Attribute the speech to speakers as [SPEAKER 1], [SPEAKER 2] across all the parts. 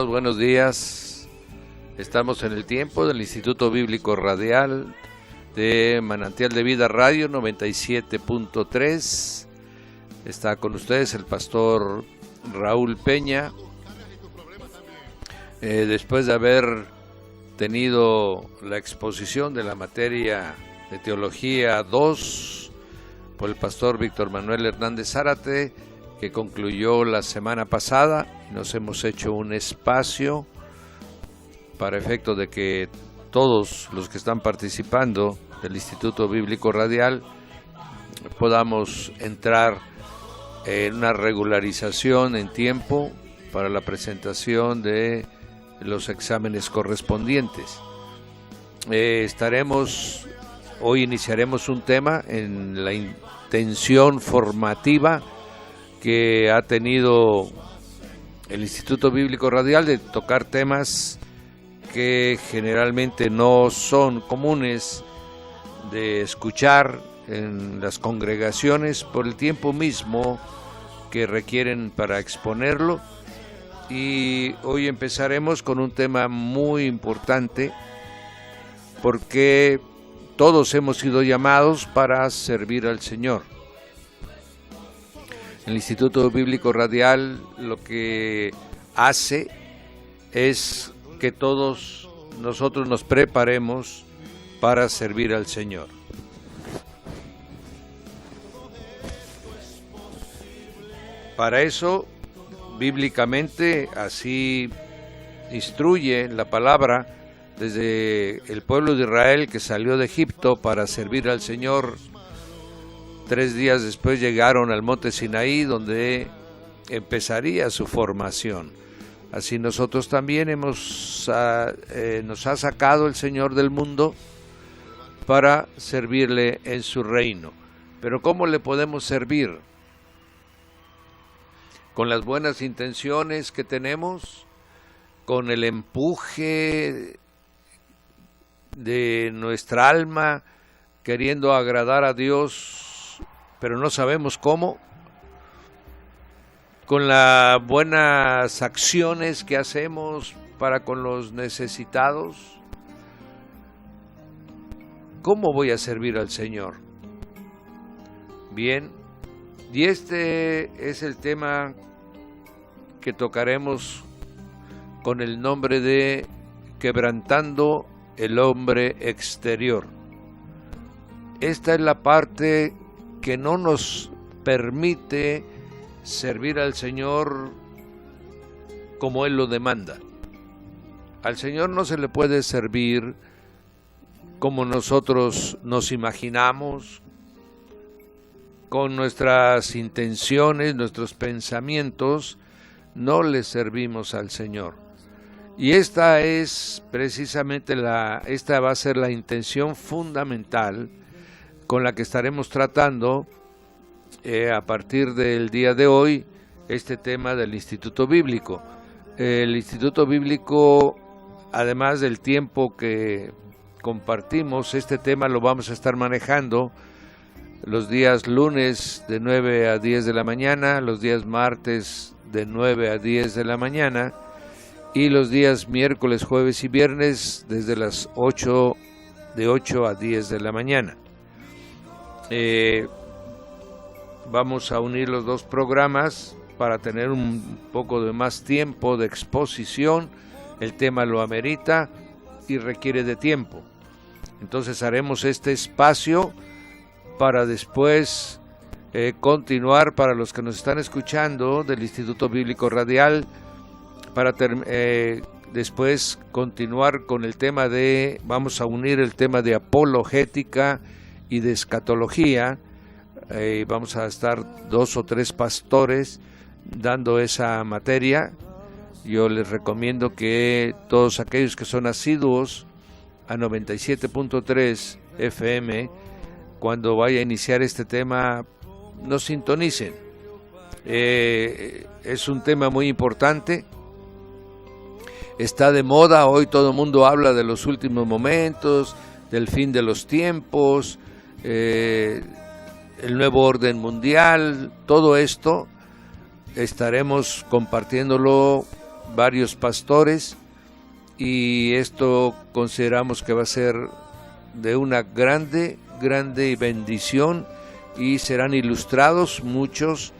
[SPEAKER 1] Buenos días. Estamos en el tiempo del Instituto Bíblico Radial de Manantial de Vida Radio 97.3. Está con ustedes el pastor Raúl Peña. Después de haber tenido la exposición de la materia de Teología 2 por el pastor Víctor Manuel Hernández Zárate, que concluyó la semana pasada, nos hemos hecho un espacio para efecto de que todos los que están participando del Instituto Bíblico Radial podamos entrar en una regularización en tiempo para la presentación de los exámenes correspondientes. Hoy iniciaremos un tema en la intención formativa que ha tenido el Instituto Bíblico Radial de tocar temas que generalmente no son comunes de escuchar en las congregaciones por el tiempo mismo que requieren para exponerlo. Y hoy empezaremos con un tema muy importante, porque todos hemos sido llamados para servir al Señor. El Instituto Bíblico Radial lo que hace es que todos nosotros nos preparemos para servir al Señor. Para eso, bíblicamente, así instruye la palabra desde el pueblo de Israel que salió de Egipto para servir al Señor. 3 días después llegaron al monte Sinaí, donde empezaría su formación. Así nosotros también nos ha sacado el Señor del mundo para servirle en su reino. Pero ¿cómo le podemos servir? Con las buenas intenciones que tenemos, con el empuje de nuestra alma, queriendo agradar a Dios, pero no sabemos cómo, con las buenas acciones que hacemos para con los necesitados. ¿Cómo voy a servir al Señor? Bien, y este es el tema que tocaremos con el nombre de Quebrantando el hombre exterior. Esta es la parte que no nos permite servir al Señor como Él lo demanda. Al Señor no se le puede servir como nosotros nos imaginamos, con nuestras intenciones, nuestros pensamientos. No le servimos al Señor. Y esta es precisamente esta va a ser la intención fundamental con la que estaremos tratando a partir del día de hoy este tema del Instituto Bíblico. El Instituto Bíblico, además del tiempo que compartimos, este tema lo vamos a estar manejando los días lunes de 9 a 10 de la mañana, los días martes de 9 a 10 de la mañana y los días miércoles, jueves y viernes desde las 8 a 10 de la mañana. Vamos a unir los dos programas para tener un poco de más tiempo de exposición. El tema lo amerita y requiere de tiempo. Entonces haremos este espacio para después continuar, para los que nos están escuchando del Instituto Bíblico Radial, para después continuar con el tema vamos a unir el tema de apologética y de escatología. Vamos a estar 2 o 3 pastores dando esa materia. Yo les recomiendo que todos aquellos que son asiduos a 97.3 FM, cuando vaya a iniciar este tema, nos sintonicen. Es un tema muy importante. Está de moda, hoy todo el mundo habla de los últimos momentos, del fin de los tiempos, el nuevo orden mundial. Todo esto estaremos compartiéndolo varios pastores, y esto consideramos que va a ser de una grande bendición, y serán ilustrados muchos,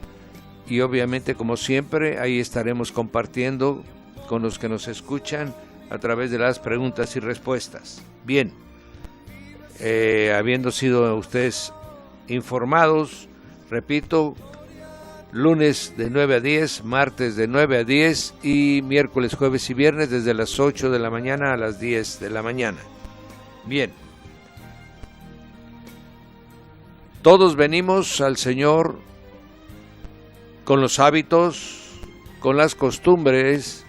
[SPEAKER 1] y obviamente, como siempre, ahí estaremos compartiendo con los que nos escuchan a través de las preguntas y respuestas. Bien, habiendo sido ustedes informados, repito, lunes de 9 a 10, martes de 9 a 10 y miércoles, jueves y viernes desde las 8 de la mañana a las 10 de la mañana. Bien, todos venimos al Señor con los hábitos, con las costumbres,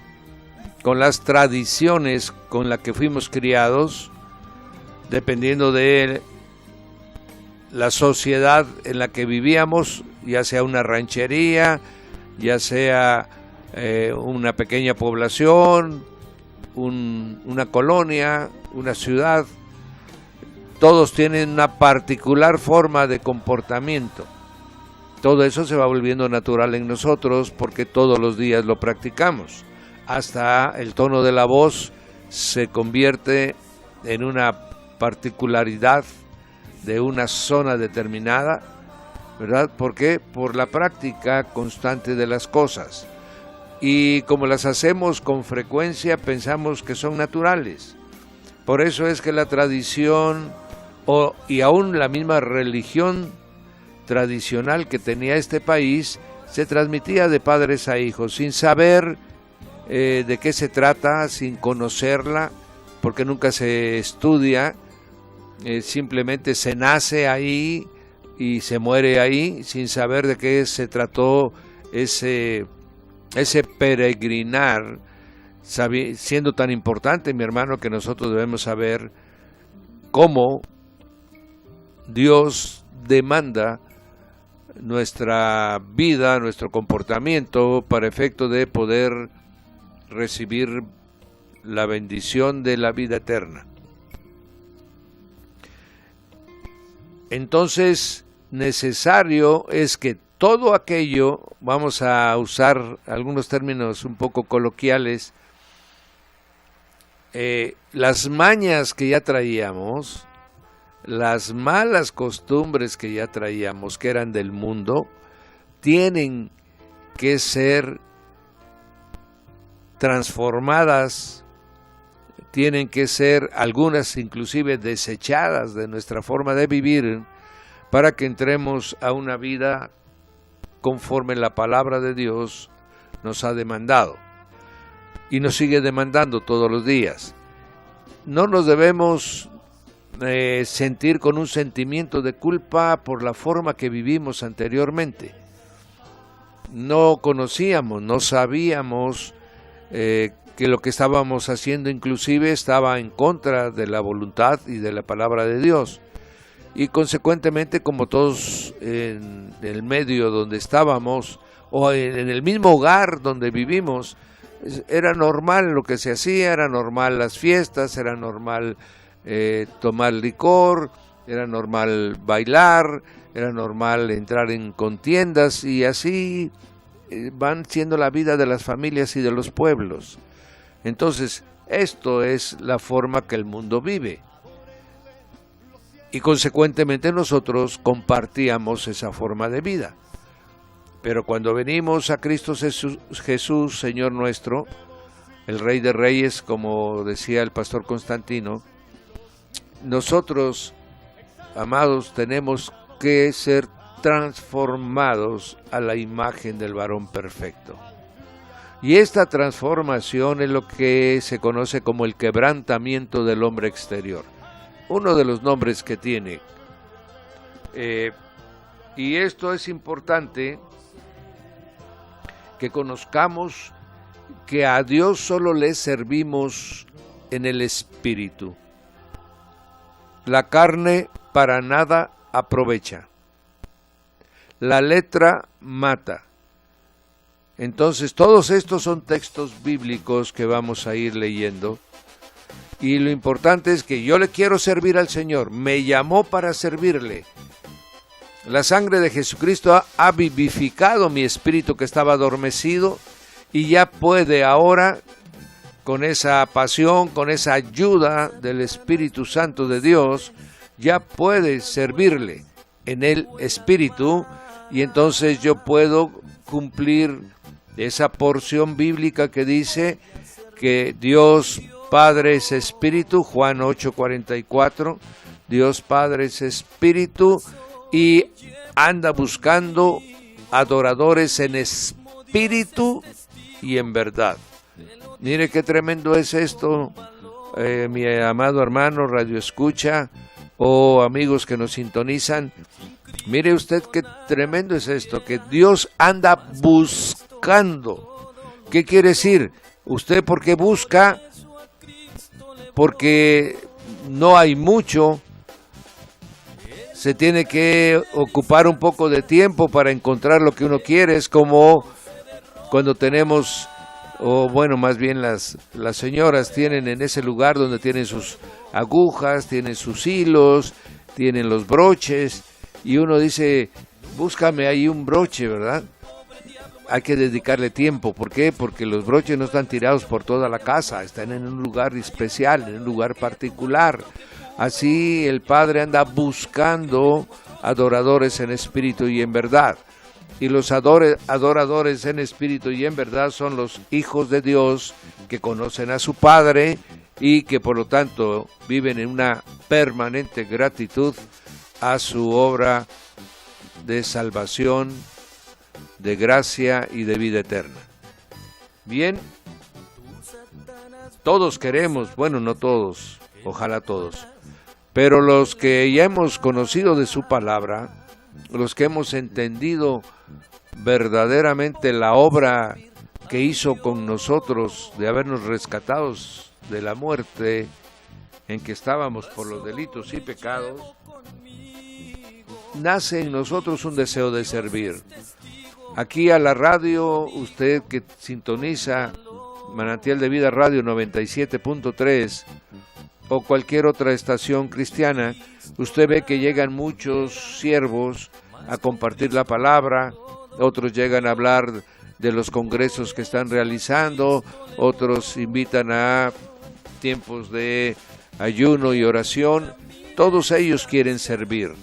[SPEAKER 1] con las tradiciones con las que fuimos criados, dependiendo de la sociedad en la que vivíamos, ya sea una ranchería, ya sea una pequeña población, una colonia, una ciudad. Todos tienen una particular forma de comportamiento. Todo eso se va volviendo natural en nosotros porque todos los días lo practicamos. Hasta el tono de la voz se convierte en una particularidad de una zona determinada, ¿verdad? ¿Por qué? Por la práctica constante de las cosas. Y como las hacemos con frecuencia, pensamos que son naturales. Por eso es que la tradición y aún la misma religión tradicional que tenía este país se transmitía de padres a hijos, sin saber de qué se trata, sin conocerla, porque nunca se estudia, simplemente se nace ahí y se muere ahí, sin saber de qué se trató ese peregrinar, siendo tan importante, mi hermano, que nosotros debemos saber cómo Dios demanda nuestra vida, nuestro comportamiento, para efecto de poder recibir la bendición de la vida eterna. Entonces, necesario es que todo aquello, vamos a usar algunos términos un poco coloquiales, las mañas que ya traíamos, las malas costumbres que ya traíamos, que eran del mundo, tienen que ser transformadas, tienen que ser algunas inclusive desechadas de nuestra forma de vivir, para que entremos a una vida conforme la palabra de Dios nos ha demandado y nos sigue demandando todos los días. No nos debemos sentir con un sentimiento de culpa por la forma que vivimos anteriormente. No conocíamos, no sabíamos que lo que estábamos haciendo inclusive estaba en contra de la voluntad y de la palabra de Dios. Y consecuentemente, como todos en el medio donde estábamos, o en el mismo hogar donde vivimos, era normal lo que se hacía, era normal las fiestas, era normal tomar licor, era normal bailar, era normal entrar en contiendas, y así van siendo la vida de las familias y de los pueblos. Entonces, esto es la forma que el mundo vive. Y consecuentemente nosotros compartíamos esa forma de vida. Pero cuando venimos a Cristo Jesús, Señor nuestro, el Rey de Reyes, como decía el pastor Constantino, nosotros, amados, tenemos que ser transformados a la imagen del varón perfecto. Y esta transformación es lo que se conoce como el quebrantamiento del hombre exterior. Uno de los nombres que tiene. Y esto es importante que conozcamos que a Dios solo le servimos en el Espíritu. La carne para nada aprovecha. La letra mata. Entonces, todos estos son textos bíblicos que vamos a ir leyendo. Y lo importante es que yo le quiero servir al Señor. Me llamó para servirle. La sangre de Jesucristo ha vivificado mi espíritu que estaba adormecido, y ya puede ahora, con esa pasión, con esa ayuda del Espíritu Santo de Dios, ya puede servirle en el Espíritu, y entonces yo puedo cumplir esa porción bíblica que dice que Dios Padre es Espíritu, Juan 8:44, Dios Padre es Espíritu y anda buscando adoradores en espíritu y en verdad. Mire qué tremendo es esto, mi amado hermano, radio escucha, o amigos que nos sintonizan. Mire usted qué tremendo es esto, que Dios anda buscando. ¿Qué quiere decir? ¿Usted por qué busca? Porque no hay mucho. Se tiene que ocupar un poco de tiempo para encontrar lo que uno quiere. Es como cuando tenemos, o bueno, más bien las señoras tienen en ese lugar donde tienen sus agujas, tienen sus hilos, tienen los broches, y uno dice, búscame ahí un broche, ¿verdad? Hay que dedicarle tiempo. ¿Por qué? Porque los broches no están tirados por toda la casa, están en un lugar especial, en un lugar particular. Así el Padre anda buscando adoradores en espíritu y en verdad. Y los adoradores en espíritu y en verdad son los hijos de Dios que conocen a su Padre y que por lo tanto viven en una permanente gratitud a su obra de salvación, de gracia y de vida eterna. Bien, todos queremos, bueno, no todos, ojalá todos, pero los que ya hemos conocido de su palabra, los que hemos entendido verdaderamente la obra que hizo con nosotros de habernos rescatados de la muerte en que estábamos por los delitos y pecados, nace en nosotros un deseo de servir. Aquí a la radio, usted que sintoniza Manantial de Vida Radio 97.3 o cualquier otra estación cristiana, usted ve que llegan muchos siervos a compartir la palabra, otros llegan a hablar de los congresos que están realizando, otros invitan a tiempos de ayuno y oración. Todos ellos quieren servir.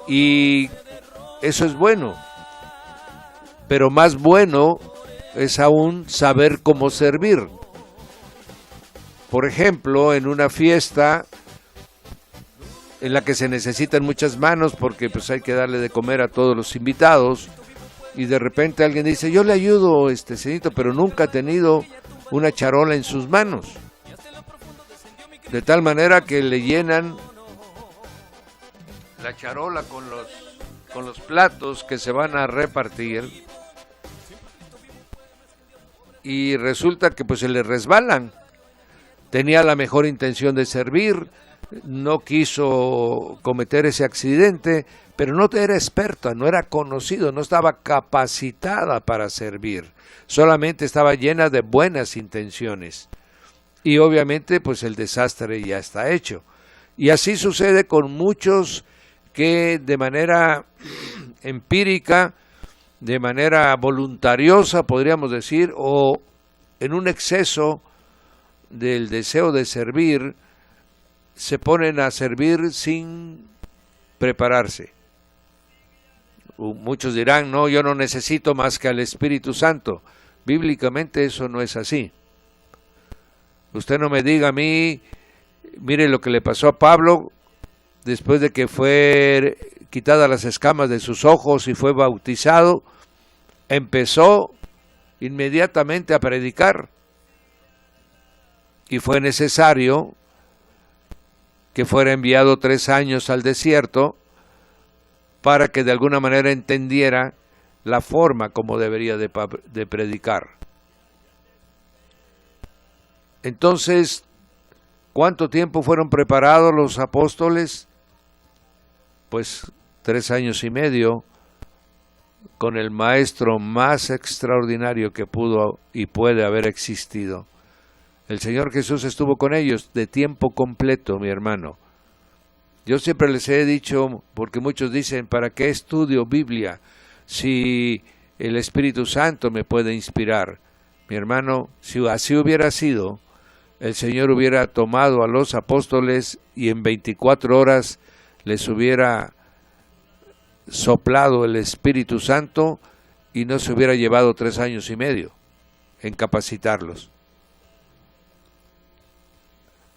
[SPEAKER 1] Y eso es bueno. Pero más bueno es aún saber cómo servir. Por ejemplo, en una fiesta en la que se necesitan muchas manos porque pues hay que darle de comer a todos los invitados, y de repente alguien dice, yo le ayudo, señorito, pero nunca ha tenido una charola en sus manos. De tal manera que le llenan la charola con los platos que se van a repartir, y resulta que pues se le resbalan. Tenía la mejor intención de servir, no quiso cometer ese accidente, pero no era experta, no era conocido, no estaba capacitada para servir, solamente estaba llena de buenas intenciones. Y obviamente pues el desastre ya está hecho. Y así sucede con muchos que de manera empírica, de manera voluntariosa, podríamos decir, o en un exceso del deseo de servir, se ponen a servir sin prepararse. Muchos dirán, no, yo no necesito más que al Espíritu Santo. Bíblicamente eso no es así. Usted no me diga a mí, mire lo que le pasó a Pablo después de que fue quitadas las escamas de sus ojos y fue bautizado, empezó inmediatamente a predicar. Y fue necesario que fuera enviado 3 años al desierto para que de alguna manera entendiera la forma como debería de predicar. Entonces, ¿cuánto tiempo fueron preparados los apóstoles? Pues 3 años y medio, con el maestro más extraordinario que pudo y puede haber existido. El Señor Jesús estuvo con ellos de tiempo completo, mi hermano. Yo siempre les he dicho, porque muchos dicen, ¿para qué estudio Biblia? Si el Espíritu Santo me puede inspirar. Mi hermano, si así hubiera sido, el Señor hubiera tomado a los apóstoles y en 24 horas les hubiera soplado el Espíritu Santo y no se hubiera llevado 3 años y medio en capacitarlos.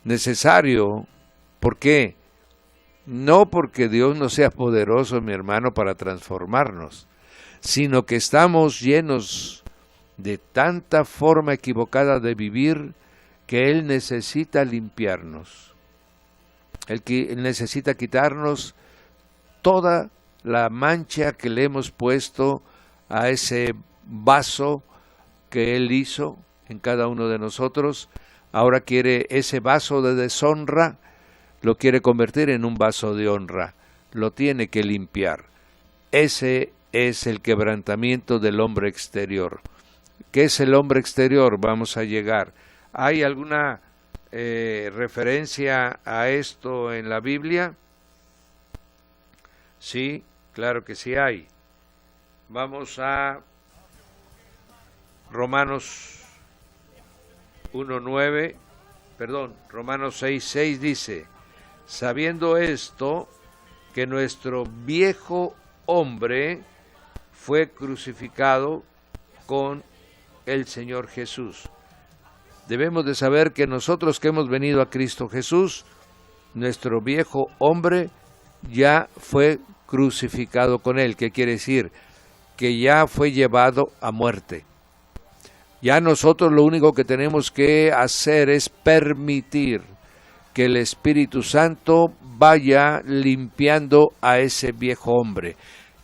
[SPEAKER 1] Necesario, ¿por qué? No porque Dios no sea poderoso, mi hermano, para transformarnos, sino que estamos llenos de tanta forma equivocada de vivir que Él necesita limpiarnos. Él necesita quitarnos toda la mancha que le hemos puesto a ese vaso que Él hizo en cada uno de nosotros. Ahora quiere ese vaso de deshonra, lo quiere convertir en un vaso de honra. Lo tiene que limpiar. Ese es el quebrantamiento del hombre exterior. ¿Qué es el hombre exterior? Vamos a llegar. ¿Hay alguna referencia a esto en la Biblia? Sí, claro que sí hay. Vamos a Romanos 6:6 dice: sabiendo esto, que nuestro viejo hombre fue crucificado con el Señor Jesús. Debemos de saber que nosotros que hemos venido a Cristo Jesús, nuestro viejo hombre ya fue crucificado con Él. ¿Qué quiere decir? Que ya fue llevado a muerte. Ya nosotros lo único que tenemos que hacer es permitir que el Espíritu Santo vaya limpiando a ese viejo hombre.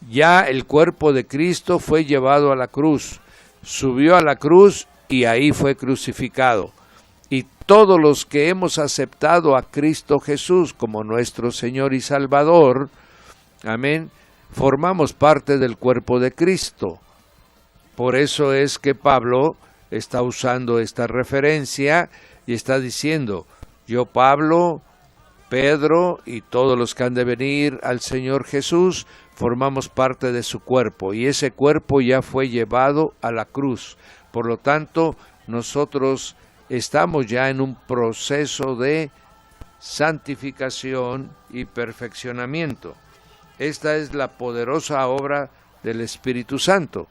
[SPEAKER 1] Ya el cuerpo de Cristo fue llevado a la cruz, subió a la cruz y ahí fue crucificado. Y todos los que hemos aceptado a Cristo Jesús como nuestro Señor y Salvador, amén, formamos parte del cuerpo de Cristo. Por eso es que Pablo está usando esta referencia y está diciendo: yo, Pablo, Pedro y todos los que han de venir al Señor Jesús, formamos parte de su cuerpo, y ese cuerpo ya fue llevado a la cruz. Por lo tanto, nosotros estamos ya en un proceso de santificación y perfeccionamiento. Esta es la poderosa obra del Espíritu Santo.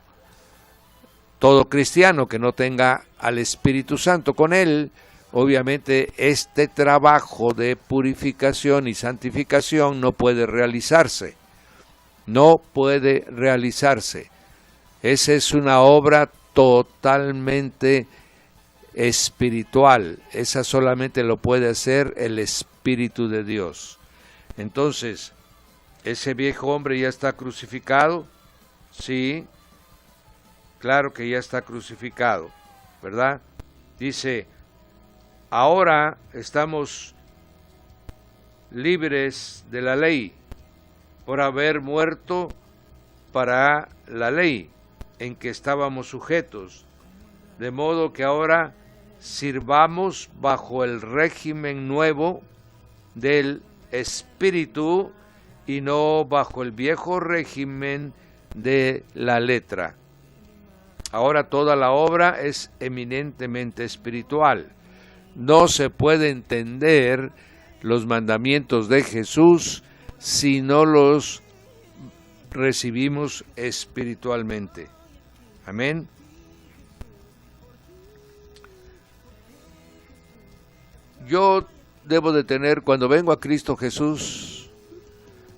[SPEAKER 1] Todo cristiano que no tenga al Espíritu Santo con él, obviamente este trabajo de purificación y santificación no puede realizarse. No puede realizarse. Esa es una obra totalmente espiritual. Esa solamente lo puede hacer el Espíritu de Dios. Entonces, ¿ese viejo hombre ya está crucificado? Sí, claro que ya está crucificado, ¿verdad? Dice: ahora estamos libres de la ley por haber muerto para la ley en que estábamos sujetos, de modo que ahora sirvamos bajo el régimen nuevo del Espíritu y no bajo el viejo régimen de la letra. Ahora toda la obra es eminentemente espiritual. No se puede entender los mandamientos de Jesús si no los recibimos espiritualmente. Amén. Yo debo de tener, cuando vengo a Cristo Jesús,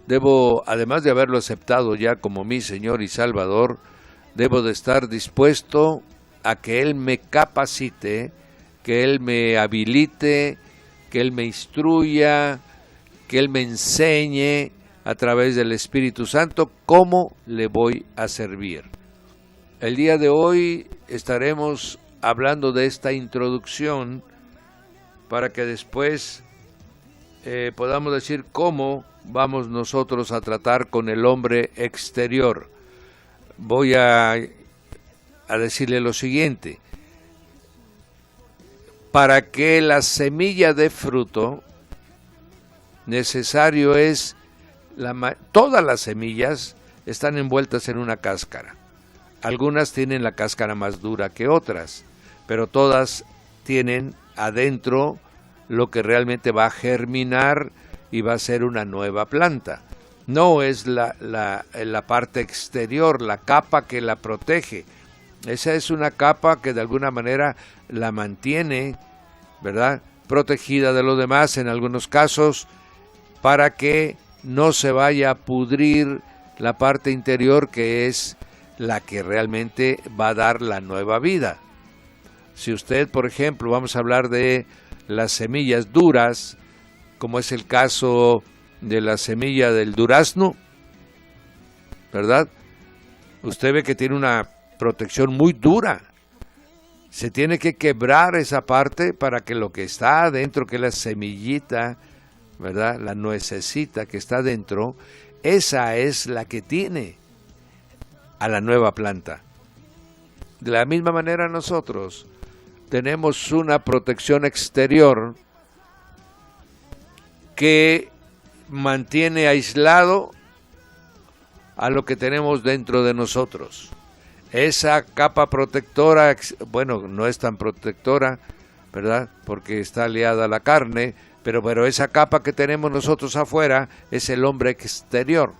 [SPEAKER 1] debo, además de haberlo aceptado ya como mi Señor y Salvador, debo de estar dispuesto a que Él me capacite, que Él me habilite, que Él me instruya, que Él me enseñe a través del Espíritu Santo cómo le voy a servir. El día de hoy estaremos hablando de esta introducción para que después podamos decir cómo vamos nosotros a tratar con el hombre exterior. Voy a decirle lo siguiente: para que la semilla dé fruto, necesario es, todas las semillas están envueltas en una cáscara. Algunas tienen la cáscara más dura que otras, pero todas tienen adentro lo que realmente va a germinar y va a ser una nueva planta. No es la parte exterior, la capa que la protege. Esa es una capa que de alguna manera la mantiene, ¿verdad?, protegida de lo demás en algunos casos, para que no se vaya a pudrir la parte interior, que es la que realmente va a dar la nueva vida. Si usted, por ejemplo, vamos a hablar de las semillas duras, como es el caso de la semilla del durazno, ¿verdad? Usted ve que tiene una protección muy dura. Se tiene que quebrar esa parte para que lo que está adentro, que es la semillita, ¿verdad?, la nuececita que está adentro, esa es la que tiene a la nueva planta. De la misma manera nosotros tenemos una protección exterior que mantiene aislado a lo que tenemos dentro de nosotros. Esa capa protectora, bueno, no es tan protectora, ¿verdad?, porque está aliada a la carne, pero esa capa que tenemos nosotros afuera es el hombre exterior.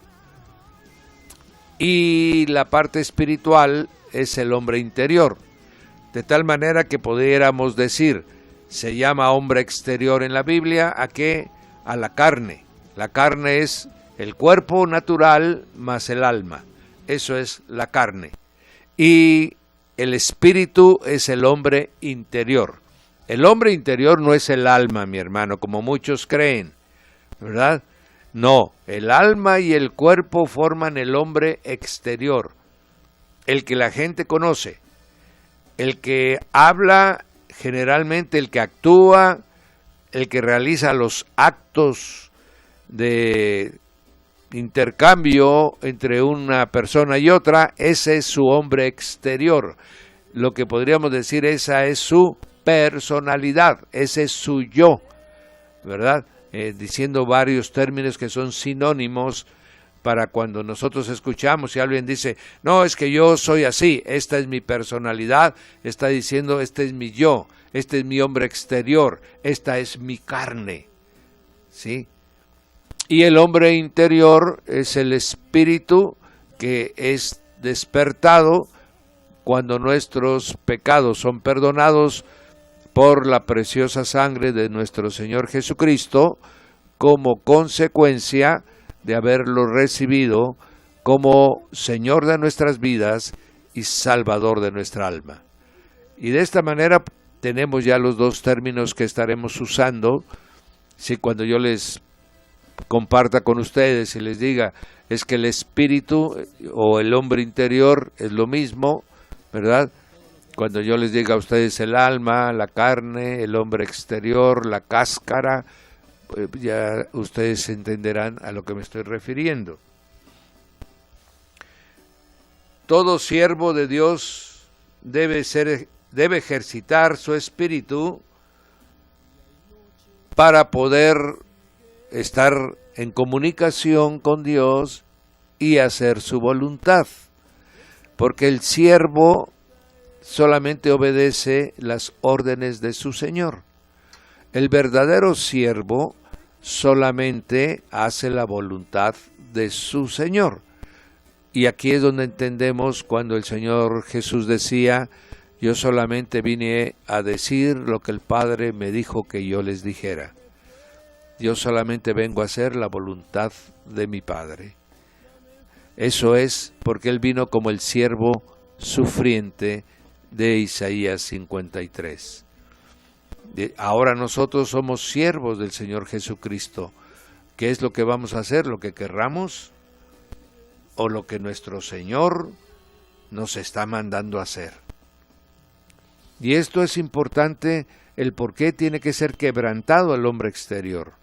[SPEAKER 1] Y la parte espiritual es el hombre interior. De tal manera que pudiéramos decir, se llama hombre exterior en la Biblia, ¿a qué? A la carne. La carne es el cuerpo natural más el alma. Eso es la carne. Y el espíritu es el hombre interior. El hombre interior no es el alma, mi hermano, como muchos creen, ¿verdad? No, el alma y el cuerpo forman el hombre exterior, el que la gente conoce, el que habla, generalmente el que actúa, el que realiza los actos de intercambio entre una persona y otra. Ese es su hombre exterior. Lo que podríamos decir, esa es su personalidad, ese es su yo, ¿verdad? Diciendo varios términos que son sinónimos para cuando nosotros escuchamos y alguien dice, no, es que yo soy así, esta es mi personalidad, está diciendo, este es mi yo, este es mi hombre exterior, esta es mi carne, ¿sí? Y el hombre interior es el espíritu que es despertado cuando nuestros pecados son perdonados por la preciosa sangre de nuestro Señor Jesucristo, como consecuencia de haberlo recibido como Señor de nuestras vidas y Salvador de nuestra alma. Y de esta manera tenemos ya los dos términos que estaremos usando. Si cuando yo les comparta con ustedes y les diga, es que el espíritu o el hombre interior es lo mismo, ¿verdad? Cuando yo les diga a ustedes el alma, la carne, el hombre exterior, la cáscara, pues ya ustedes entenderán a lo que me estoy refiriendo. Todo siervo de Dios debe ejercitar su espíritu para poder estar en comunicación con Dios y hacer su voluntad, porque el siervo solamente obedece las órdenes de su Señor. El verdadero siervo solamente hace la voluntad de su Señor. Y aquí es donde entendemos cuando el Señor Jesús decía, yo solamente vine a decir lo que el Padre me dijo que yo les dijera. Yo solamente vengo a hacer la voluntad de mi Padre. Eso es porque Él vino como el siervo sufriente de Isaías 53. Ahora nosotros somos siervos del Señor Jesucristo. ¿Qué es lo que vamos a hacer? ¿Lo que querramos? ¿O lo que nuestro Señor nos está mandando a hacer? Y esto es importante, el por qué tiene que ser quebrantado el hombre exterior.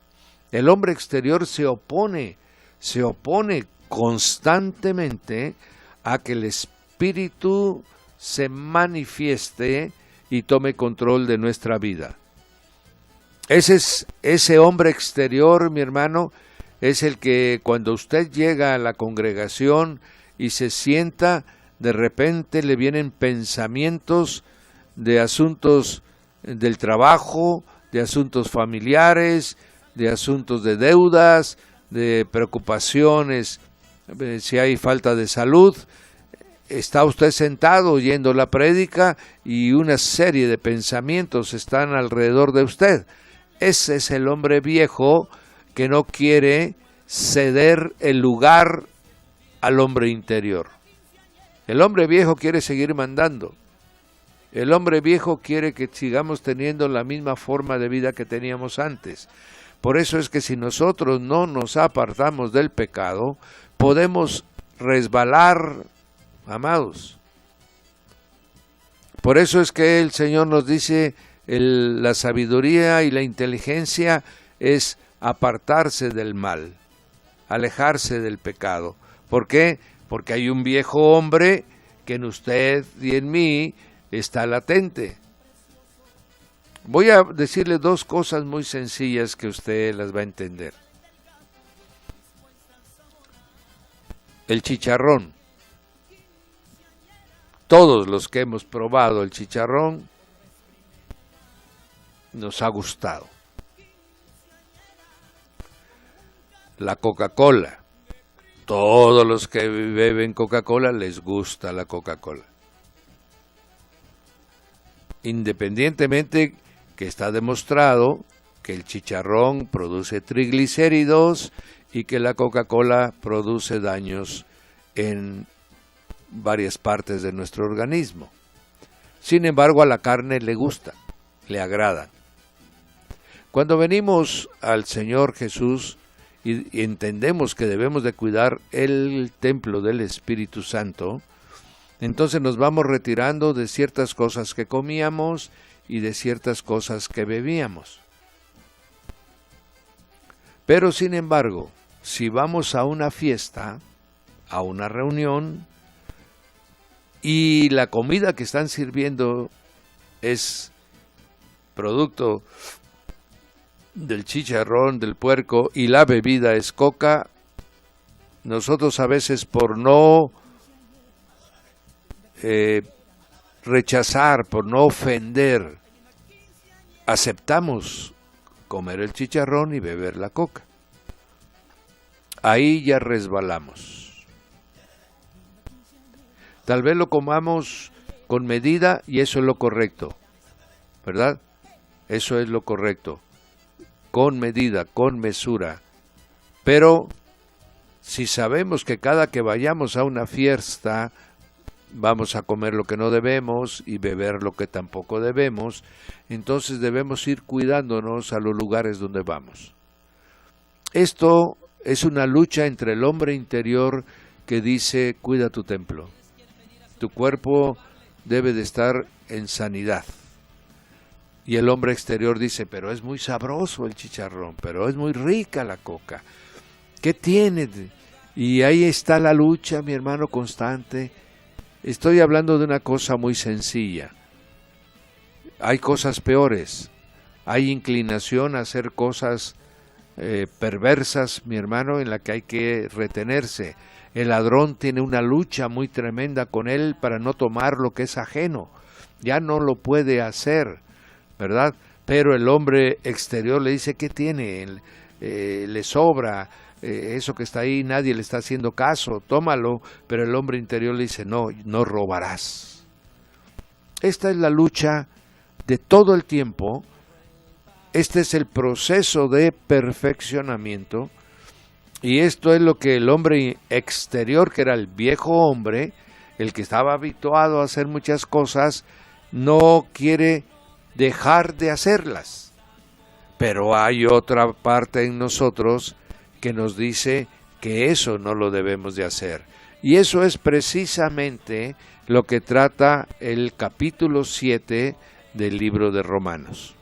[SPEAKER 1] El hombre exterior se opone constantemente a que el Espíritu se manifieste y tome control de nuestra vida. Ese hombre exterior, mi hermano, es el que cuando usted llega a la congregación y se sienta, de repente le vienen pensamientos de asuntos del trabajo, de asuntos familiares, de asuntos de deudas, de preocupaciones, si hay falta de salud. Está usted sentado oyendo la prédica y una serie de pensamientos están alrededor de usted. Ese es el hombre viejo que no quiere ceder el lugar al hombre interior. El hombre viejo quiere seguir mandando. El hombre viejo quiere que sigamos teniendo la misma forma de vida que teníamos antes. Por eso es que si nosotros no nos apartamos del pecado, podemos resbalar, amados. Por eso es que el Señor nos dice, la sabiduría y la inteligencia es apartarse del mal, alejarse del pecado. ¿Por qué? Porque hay un viejo hombre que en usted y en mí está latente. Voy a decirle dos cosas muy sencillas que usted las va a entender. El chicharrón. Todos los que hemos probado el chicharrón nos ha gustado. La Coca-Cola. Todos los que beben Coca-Cola les gusta la Coca-Cola. Independientemente que está demostrado que el chicharrón produce triglicéridos y que la Coca-Cola produce daños en varias partes de nuestro organismo. Sin embargo, a la carne le gusta, le agrada. Cuando venimos al Señor Jesús y entendemos que debemos de cuidar el templo del Espíritu Santo, entonces nos vamos retirando de ciertas cosas que comíamos y de ciertas cosas que bebíamos. Pero sin embargo, si vamos a una fiesta, a una reunión, y la comida que están sirviendo es producto del chicharrón, del puerco, y la bebida es coca, nosotros a veces por no rechazar, por no ofender, aceptamos comer el chicharrón y beber la coca. Ahí ya resbalamos. Tal vez lo comamos con medida y eso es lo correcto, ¿verdad? Eso es lo correcto, con medida, con mesura. Pero si sabemos que cada que vayamos a una fiesta vamos a comer lo que no debemos y beber lo que tampoco debemos, entonces debemos ir cuidándonos a los lugares donde vamos. Esto es una lucha entre el hombre interior que dice, cuida tu templo. Tu cuerpo debe de estar en sanidad. Y el hombre exterior dice, pero es muy sabroso el chicharrón, pero es muy rica la coca. ¿Qué tiene? Y ahí está la lucha, mi hermano, constante. Estoy hablando de una cosa muy sencilla. Hay cosas peores. Hay inclinación a hacer cosas perversas, mi hermano, en la que hay que retenerse. El ladrón tiene una lucha muy tremenda con él para no tomar lo que es ajeno. Ya no lo puede hacer, ¿verdad? Pero el hombre exterior le dice, ¿qué tiene? Le sobra. Eso que está ahí, nadie le está haciendo caso, tómalo, pero el hombre interior le dice, no, no robarás. Esta es la lucha de todo el tiempo, este es el proceso de perfeccionamiento, y esto es lo que el hombre exterior, que era el viejo hombre, el que estaba habituado a hacer muchas cosas, no quiere dejar de hacerlas. Pero hay otra parte en nosotros que nos dice que eso no lo debemos de hacer. Y eso es precisamente lo que trata el capítulo 7 del libro de Romanos.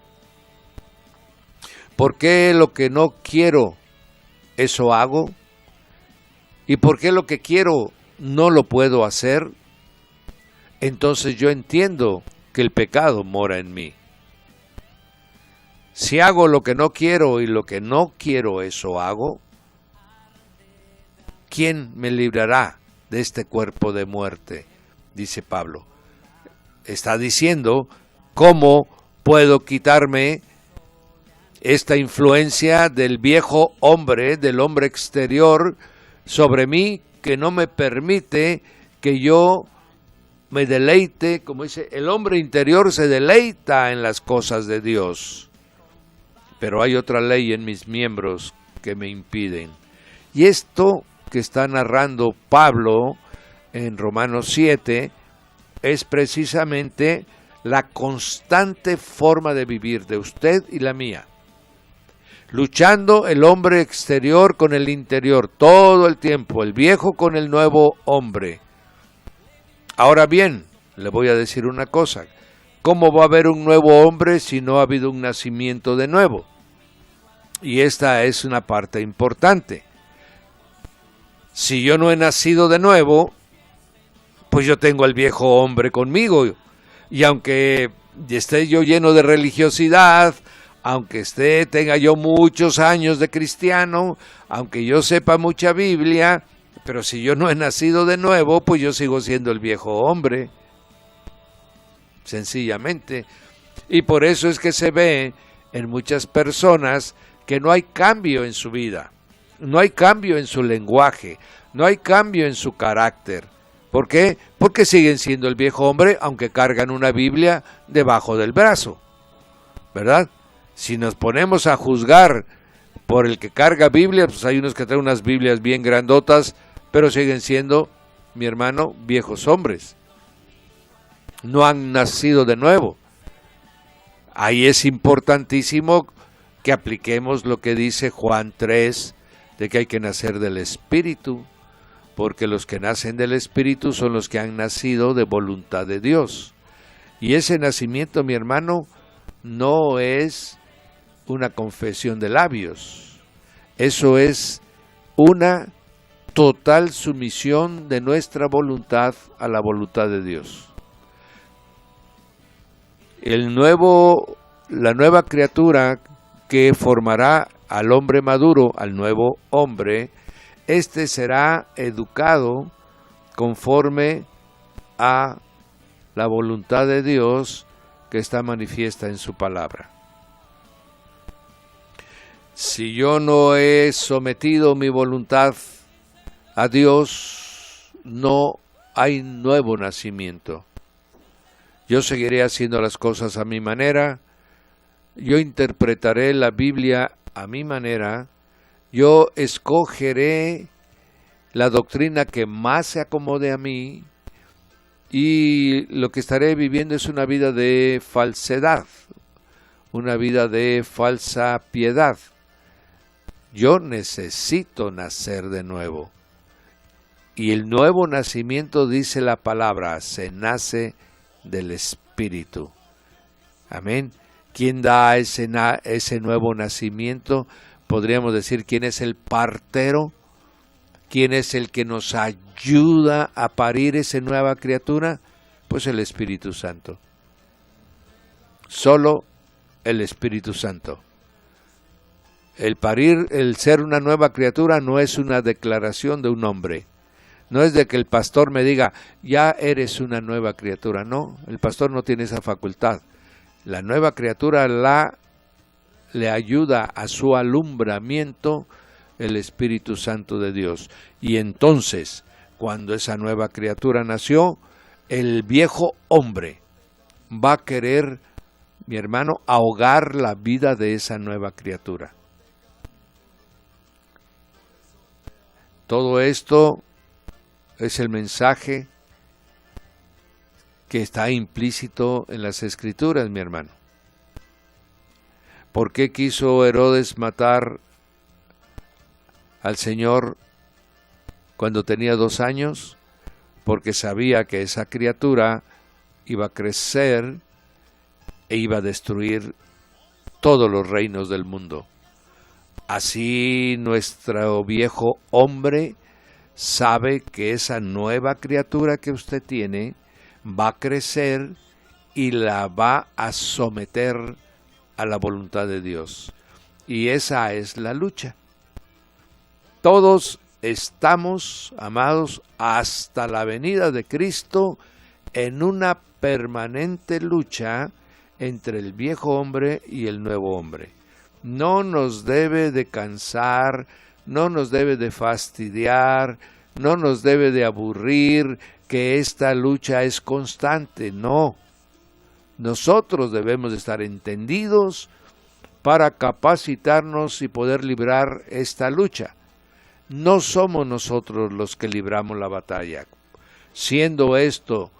[SPEAKER 1] ¿Por qué lo que no quiero, eso hago? ¿Y por qué lo que quiero no lo puedo hacer? Entonces yo entiendo que el pecado mora en mí. Si hago lo que no quiero y lo que no quiero, eso hago, ¿quién me librará de este cuerpo de muerte? dice Pablo. Está diciendo cómo puedo quitarme esta influencia del viejo hombre, del hombre exterior, sobre mí, que no me permite que yo me deleite, como dice, el hombre interior se deleita en las cosas de Dios. Pero hay otra ley en mis miembros que me impiden. Y esto que está narrando Pablo en Romanos 7 es precisamente la constante forma de vivir de usted y la mía. Luchando el hombre exterior con el interior todo el tiempo, el viejo con el nuevo hombre. Ahora bien, le voy a decir una cosa. ¿Cómo va a haber un nuevo hombre si no ha habido un nacimiento de nuevo? Y esta es una parte importante. Si yo no he nacido de nuevo, pues yo tengo al viejo hombre conmigo. Y aunque esté yo lleno de religiosidad, aunque tenga yo muchos años de cristiano, aunque yo sepa mucha Biblia, pero si yo no he nacido de nuevo, pues yo sigo siendo el viejo hombre. Sencillamente. Y por eso es que se ve en muchas personas que no hay cambio en su vida, no hay cambio en su lenguaje, no hay cambio en su carácter. ¿Por qué? Porque siguen siendo el viejo hombre, aunque cargan una Biblia debajo del brazo, ¿verdad? Si nos ponemos a juzgar por el que carga Biblia, pues hay unos que traen unas Biblias bien grandotas, pero siguen siendo, mi hermano, viejos hombres. No han nacido de nuevo. Ahí es importantísimo que apliquemos lo que dice Juan 3, de que hay que nacer del Espíritu, porque los que nacen del Espíritu son los que han nacido de voluntad de Dios. Y ese nacimiento, mi hermano, no es una confesión de labios. Eso es una total sumisión de nuestra voluntad a la voluntad de Dios. La nueva criatura que formará al hombre maduro, al nuevo hombre, este será educado conforme a la voluntad de Dios que está manifiesta en su palabra. Si yo no he sometido mi voluntad a Dios, no hay nuevo nacimiento. Yo seguiré haciendo las cosas a mi manera, yo interpretaré la Biblia a mi manera, yo escogeré la doctrina que más se acomode a mí, y lo que estaré viviendo es una vida de falsedad, una vida de falsa piedad. Yo necesito nacer de nuevo. Y el nuevo nacimiento, dice la palabra, se nace del Espíritu. Amén. ¿Quién da ese nuevo nacimiento? Podríamos decir, ¿quién es el partero? ¿Quién es el que nos ayuda a parir esa nueva criatura? Pues el Espíritu Santo. Solo el Espíritu Santo. El parir, el ser una nueva criatura no es una declaración de un hombre. No es de que el pastor me diga, ya eres una nueva criatura. No, el pastor no tiene esa facultad. La nueva criatura le ayuda a su alumbramiento el Espíritu Santo de Dios. Y entonces, cuando esa nueva criatura nació, el viejo hombre va a querer, mi hermano, ahogar la vida de esa nueva criatura. Todo esto es el mensaje que está implícito en las Escrituras, mi hermano. ¿Por qué quiso Herodes matar al Señor cuando tenía 2 años? Porque sabía que esa criatura iba a crecer e iba a destruir todos los reinos del mundo. Así nuestro viejo hombre sabe que esa nueva criatura que usted tiene va a crecer y la va a someter a la voluntad de Dios. Y esa es la lucha. Todos estamos, amados, hasta la venida de Cristo en una permanente lucha entre el viejo hombre y el nuevo hombre. No nos debe de cansar, no nos debe de fastidiar, no nos debe de aburrir que esta lucha es constante, no. Nosotros debemos de estar entendidos para capacitarnos y poder librar esta lucha. No somos nosotros los que libramos la batalla. Siendo esto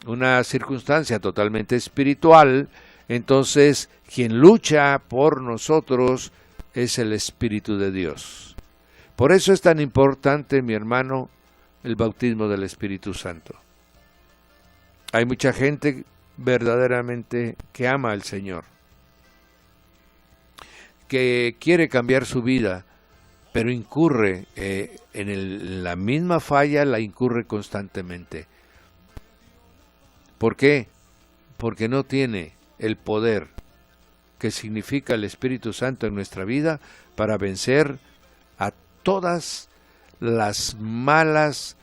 [SPEAKER 1] una circunstancia totalmente espiritual, entonces quien lucha por nosotros es el Espíritu de Dios. Por eso es tan importante, mi hermano, el bautismo del Espíritu Santo. Hay mucha gente verdaderamente que ama al Señor, que quiere cambiar su vida, pero incurre en la misma falla, la incurre constantemente. ¿Por qué? Porque no tiene el poder que significa el Espíritu Santo en nuestra vida para vencer a todas las malas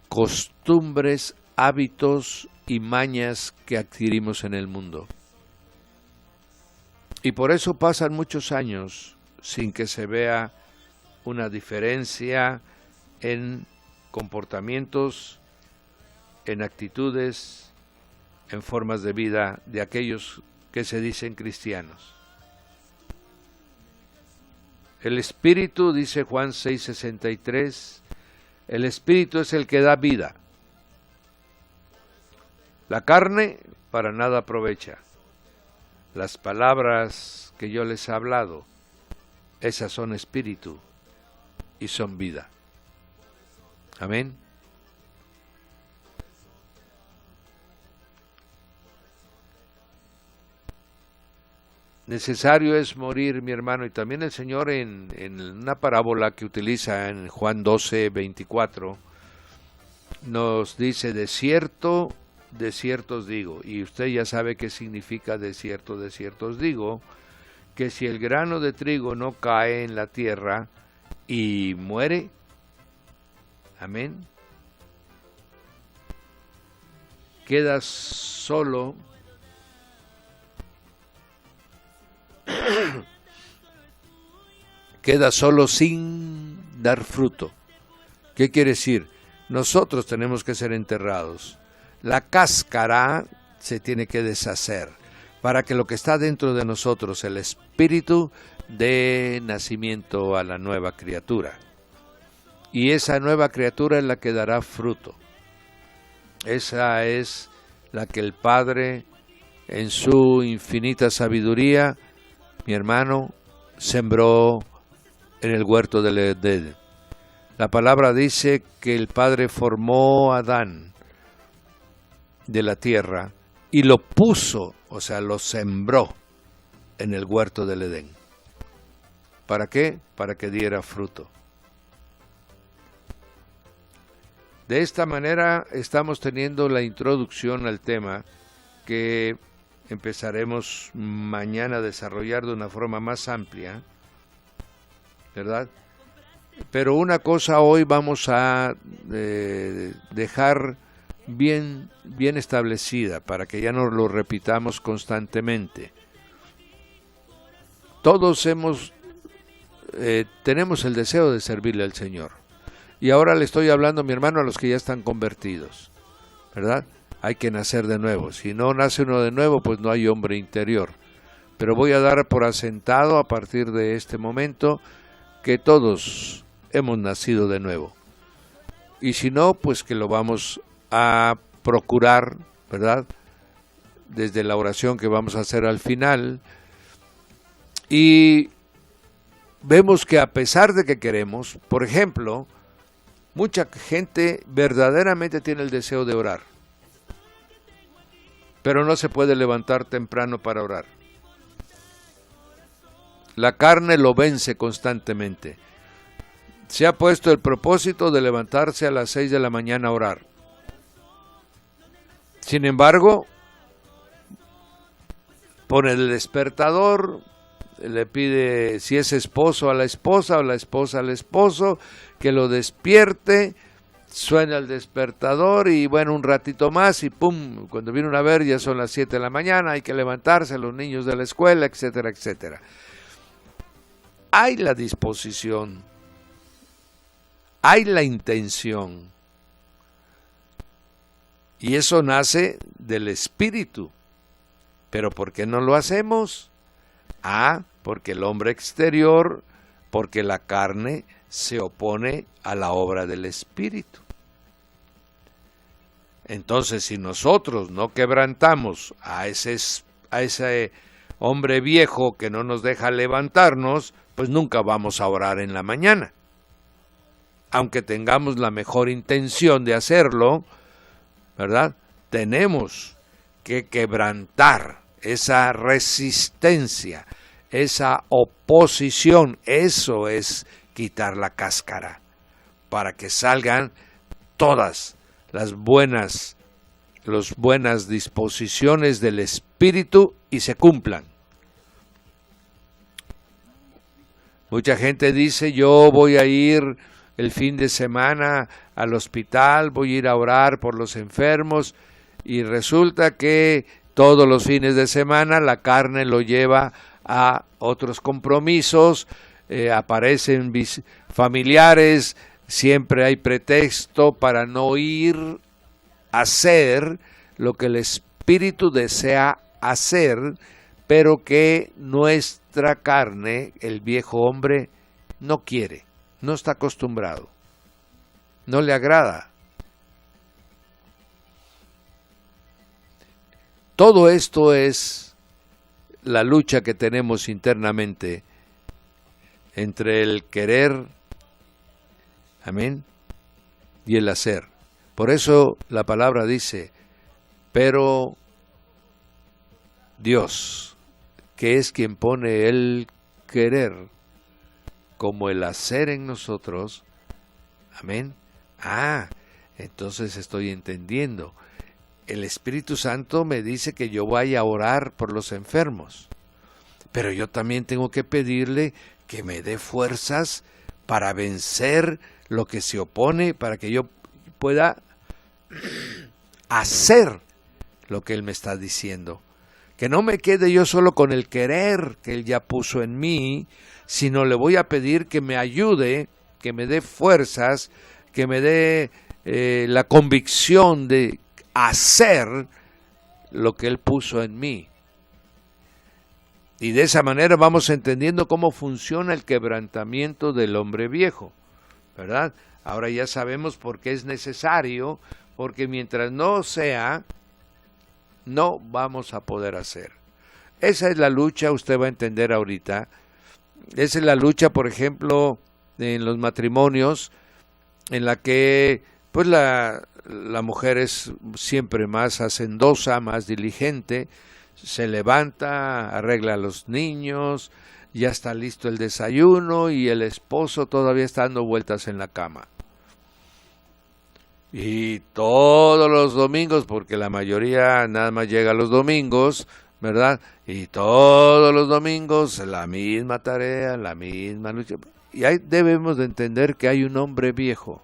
[SPEAKER 1] costumbres, hábitos y mañas que adquirimos en el mundo. Y por eso pasan muchos años sin que se vea una diferencia en comportamientos, en actitudes, en formas de vida de aquellos que se dicen cristianos. El Espíritu, dice Juan 6:63, el Espíritu es el que da vida. La carne para nada aprovecha. Las palabras que yo les he hablado, esas son espíritu y son vida. Amén. Necesario es morir, mi hermano, y también el Señor en una parábola que utiliza en Juan 12:24 nos dice: de cierto os digo, y usted ya sabe qué significa de cierto os digo, que si el grano de trigo no cae en la tierra y muere, amén, queda solo sin dar fruto. ¿Qué quiere decir? Nosotros tenemos que ser enterrados. La cáscara se tiene que deshacer para que lo que está dentro de nosotros, el espíritu, dé nacimiento a la nueva criatura. Y esa nueva criatura es la que dará fruto. Esa es la que el Padre, en su infinita sabiduría, mi hermano, sembró en el huerto del Edén. La palabra dice que el Padre formó a Adán de la tierra y lo puso, o sea, lo sembró en el huerto del Edén. ¿Para qué? Para que diera fruto. De esta manera estamos teniendo la introducción al tema que empezaremos mañana a desarrollar de una forma más amplia, ¿verdad? Pero una cosa hoy vamos a dejar bien establecida para que ya no lo repitamos constantemente. Todos tenemos el deseo de servirle al Señor. Y ahora le estoy hablando, mi hermano, a los que ya están convertidos, ¿verdad? Hay que nacer de nuevo. Si no nace uno de nuevo, pues no hay hombre interior. Pero voy a dar por asentado a partir de este momento que todos hemos nacido de nuevo. Y si no, pues que lo vamos a procurar, ¿verdad? Desde la oración que vamos a hacer al final. Y vemos que a pesar de que queremos, por ejemplo, mucha gente verdaderamente tiene el deseo de orar, pero no se puede levantar temprano para orar. La carne lo vence constantemente. Se ha puesto el propósito de levantarse a las 6 de la mañana a orar. Sin embargo, pone el despertador, le pide, si es esposo, a la esposa o la esposa al esposo, que lo despierte, suena el despertador y bueno, un ratito más y pum, cuando vienen a ver ya son las 7 de la mañana, hay que levantarse, los niños de la escuela, etcétera, etcétera. Hay la disposición, hay la intención, y eso nace del espíritu. ¿Pero por qué no lo hacemos? Porque el hombre exterior, porque la carne se opone a la obra del espíritu. Entonces, si nosotros no quebrantamos a ese hombre viejo que no nos deja levantarnos, pues nunca vamos a orar en la mañana. Aunque tengamos la mejor intención de hacerlo, ¿verdad? Tenemos que quebrantar esa resistencia, esa oposición. Eso es quitar la cáscara, para que salgan todas las buenas disposiciones del espíritu y se cumplan. Mucha gente dice, yo voy a ir el fin de semana al hospital, voy a ir a orar por los enfermos, y resulta que todos los fines de semana la carne lo lleva a otros compromisos, aparecen familiares, siempre hay pretexto para no ir a hacer lo que el espíritu desea hacer, pero que nuestra carne, el viejo hombre, no quiere, no está acostumbrado, no le agrada. Todo esto es la lucha que tenemos internamente entre el querer, amén, y el hacer. Por eso la palabra dice, pero Dios, que es quien pone el querer como el hacer en nosotros, amén. Entonces estoy entendiendo. El Espíritu Santo me dice que yo vaya a orar por los enfermos, pero yo también tengo que pedirle que me dé fuerzas para vencer lo que se opone, para que yo pueda hacer lo que Él me está diciendo. Que no me quede yo solo con el querer que Él ya puso en mí, sino le voy a pedir que me ayude, que me dé fuerzas, que me dé la convicción de hacer lo que Él puso en mí. Y de esa manera vamos entendiendo cómo funciona el quebrantamiento del hombre viejo, ¿verdad? Ahora ya sabemos por qué es necesario, porque mientras no sea, no vamos a poder hacer. Esa es la lucha, usted va a entender ahorita. Esa es la lucha, por ejemplo, en los matrimonios, en la que pues la mujer es siempre más hacendosa, más diligente, se levanta, arregla a los niños, ya está listo el desayuno y el esposo todavía está dando vueltas en la cama. Y todos los domingos, porque la mayoría nada más llega los domingos, ¿verdad? Y todos los domingos la misma tarea, la misma lucha. Y ahí debemos de entender que hay un hombre viejo.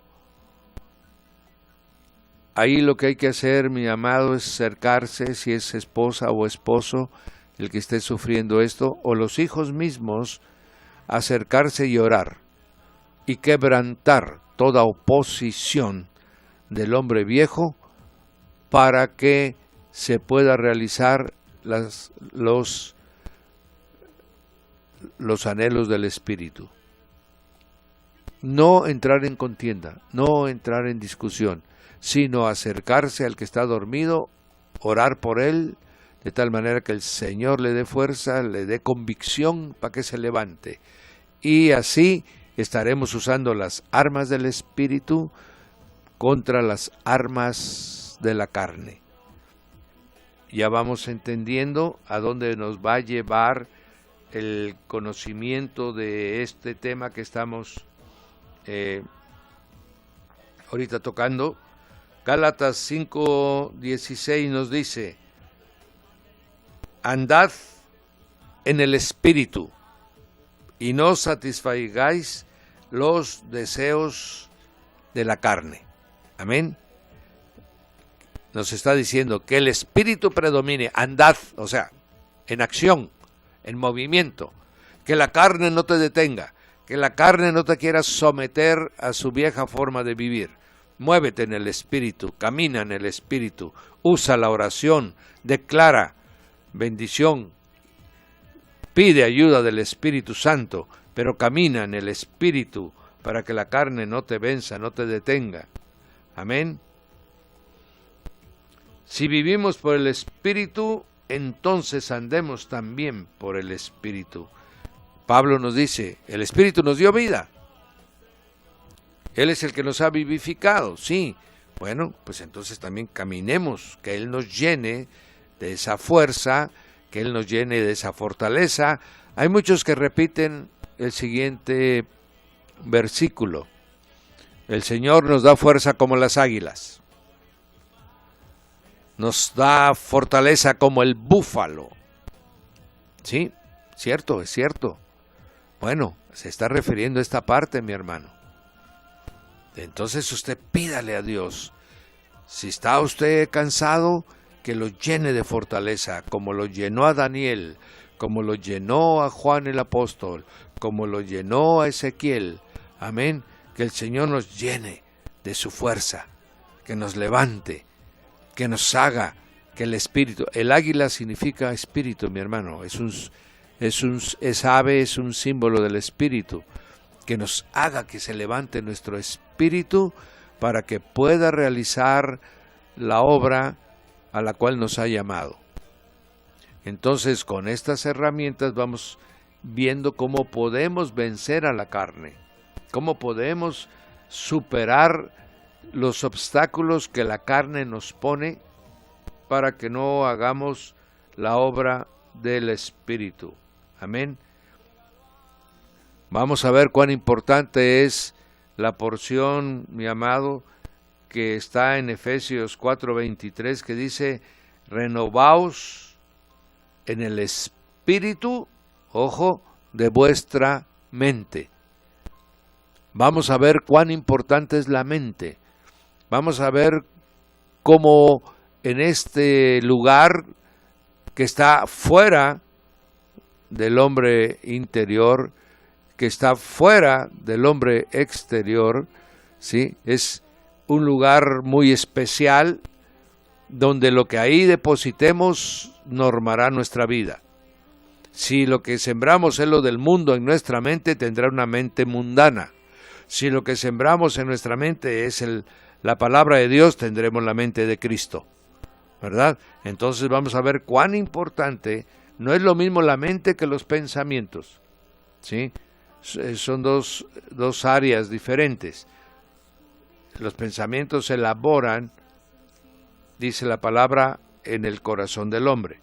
[SPEAKER 1] Ahí lo que hay que hacer, mi amado, es acercarse, si es esposa o esposo el que esté sufriendo esto, o los hijos mismos, acercarse y orar, y quebrantar toda oposición del hombre viejo para que se pueda realizar los anhelos del Espíritu. No entrar en contienda, no entrar en discusión, sino acercarse al que está dormido, orar por él, de tal manera que el Señor le dé fuerza, le dé convicción para que se levante. Y así estaremos usando las armas del Espíritu contra las armas de la carne. Ya vamos entendiendo a dónde nos va a llevar el conocimiento de este tema que estamos ahorita tocando. Gálatas 5:16 nos dice, andad en el Espíritu y no satisfagáis los deseos de la carne. Amén. Nos está diciendo que el Espíritu predomine, andad, o sea, en acción, en movimiento, que la carne no te detenga, que la carne no te quiera someter a su vieja forma de vivir. Muévete en el Espíritu, camina en el Espíritu, usa la oración, declara bendición, pide ayuda del Espíritu Santo, pero camina en el Espíritu para que la carne no te venza, no te detenga. Amén. Si vivimos por el Espíritu, entonces andemos también por el Espíritu. Pablo nos dice, el Espíritu nos dio vida. Él es el que nos ha vivificado, sí. Bueno, pues entonces también caminemos, que Él nos llene de esa fuerza, que Él nos llene de esa fortaleza. Hay muchos que repiten el siguiente versículo. El Señor nos da fuerza como las águilas. Nos da fortaleza como el búfalo. Sí, cierto, es cierto. Bueno, se está refiriendo a esta parte, mi hermano. Entonces usted pídale a Dios. Si está usted cansado, que lo llene de fortaleza, como lo llenó a Daniel, como lo llenó a Juan el apóstol, como lo llenó a Ezequiel. Amén. Que el Señor nos llene de su fuerza, que nos levante, que nos haga que el espíritu, el águila significa espíritu, mi hermano, esa ave es un símbolo del espíritu, que nos haga que se levante nuestro espíritu para que pueda realizar la obra a la cual nos ha llamado. Entonces, con estas herramientas vamos viendo cómo podemos vencer a la carne, cómo podemos superar los obstáculos que la carne nos pone para que no hagamos la obra del Espíritu. Amén. Vamos a ver cuán importante es la porción, mi amado, que está en Efesios 4:23, que dice, renovaos en el espíritu, ojo, de vuestra mente. Vamos a ver cuán importante es la mente. Vamos a ver cómo en este lugar que está fuera del hombre interior, que está fuera del hombre exterior, ¿sí? Es un lugar muy especial donde lo que ahí depositemos normará nuestra vida. Si lo que sembramos es lo del mundo en nuestra mente, tendrá una mente mundana. Si lo que sembramos en nuestra mente es la palabra de Dios, tendremos la mente de Cristo, ¿verdad? Entonces vamos a ver cuán importante, no es lo mismo la mente que los pensamientos, ¿sí? Son dos áreas diferentes. Los pensamientos se elaboran, dice la palabra, en el corazón del hombre.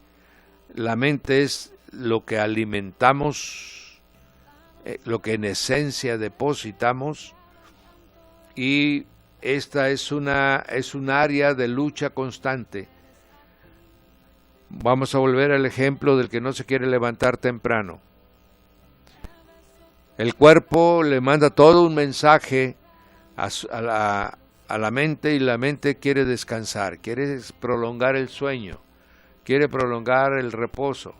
[SPEAKER 1] La mente es lo que alimentamos, lo que en esencia depositamos, y esta es un área de lucha constante. Vamos a volver al ejemplo del que no se quiere levantar temprano. El cuerpo le manda todo un mensaje a la mente, y la mente quiere descansar, quiere prolongar el sueño, quiere prolongar el reposo.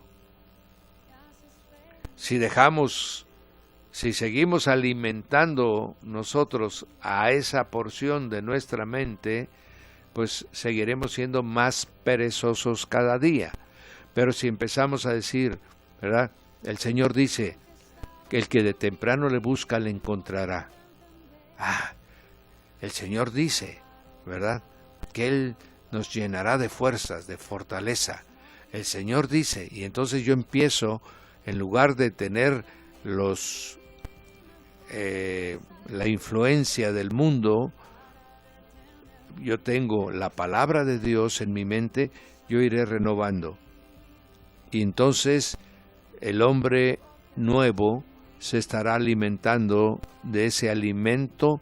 [SPEAKER 1] Si seguimos alimentando nosotros a esa porción de nuestra mente, pues seguiremos siendo más perezosos cada día. Pero si empezamos a decir, ¿verdad? El Señor dice que el que de temprano le busca le encontrará. El Señor dice, ¿verdad?, que Él nos llenará de fuerzas, de fortaleza. El Señor dice, y entonces yo empiezo, en lugar de tener la influencia del mundo, yo tengo la palabra de Dios en mi mente, yo iré renovando. Y entonces el hombre nuevo se estará alimentando de ese alimento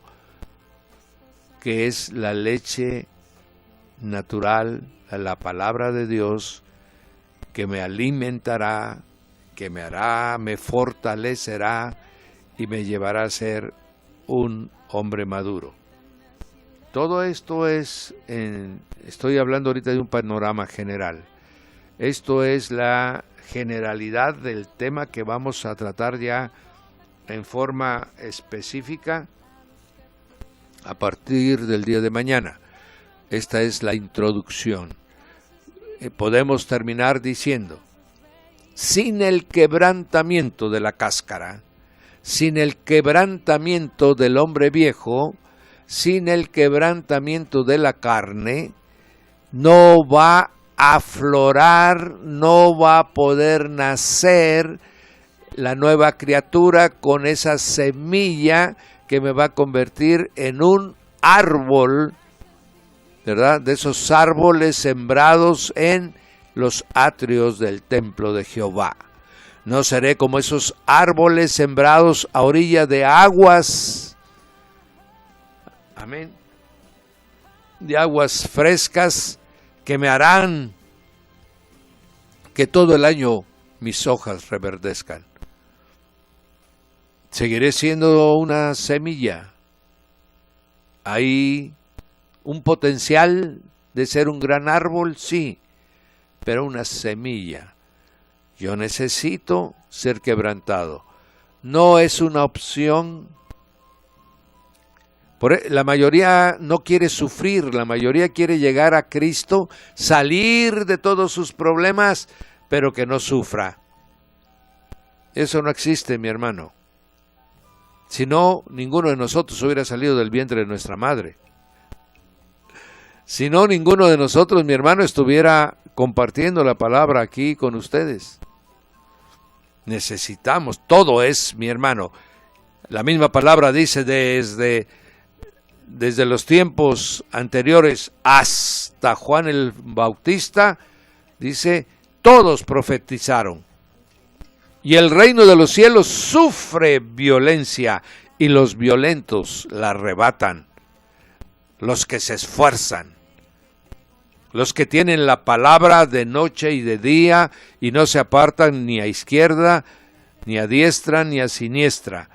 [SPEAKER 1] que es la leche natural, la palabra de Dios, que me alimentará, que me fortalecerá y me llevará a ser un hombre maduro. todo esto estoy hablando ahorita de un panorama general. Esto es la generalidad del tema que vamos a tratar ya en forma específica a partir del día de mañana. Esta es la introducción. Podemos terminar diciendo: sin el quebrantamiento de la cáscara, sin el quebrantamiento del hombre viejo, sin el quebrantamiento de la carne, no va a aflorar, no va a poder nacer la nueva criatura con esa semilla que me va a convertir en un árbol, ¿verdad? De esos árboles sembrados en los atrios del templo de Jehová. No seré como esos árboles sembrados a orilla de aguas, amén, de aguas frescas que me harán que todo el año mis hojas reverdezcan. Seguiré siendo una semilla. Hay un potencial de ser un gran árbol, sí, pero una semilla. Yo necesito ser quebrantado. No es una opción. La mayoría no quiere sufrir, la mayoría quiere llegar a Cristo, salir de todos sus problemas, pero que no sufra. Eso no existe, mi hermano. Si no, ninguno de nosotros hubiera salido del vientre de nuestra madre. Si no, ninguno de nosotros, mi hermano, estuviera compartiendo la palabra aquí con ustedes. Necesitamos, todo es, mi hermano. La misma palabra dice desde los tiempos anteriores hasta Juan el Bautista, dice, todos profetizaron. Y el reino de los cielos sufre violencia y los violentos la arrebatan. Los que se esfuerzan, los que tienen la palabra de noche y de día y no se apartan ni a izquierda, ni a diestra, ni a siniestra.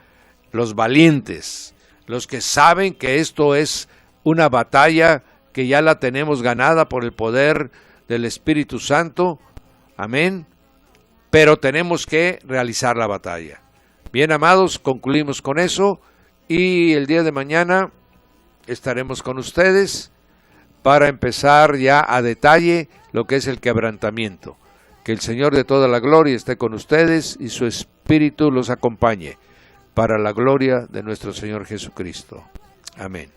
[SPEAKER 1] Los valientes, los que saben que esto es una batalla que ya la tenemos ganada por el poder del Espíritu Santo. Amén. Pero tenemos que realizar la batalla. Bien, amados, concluimos con eso y el día de mañana estaremos con ustedes para empezar ya a detalle lo que es el quebrantamiento. Que el Señor de toda la gloria esté con ustedes y su Espíritu los acompañe para la gloria de nuestro Señor Jesucristo. Amén.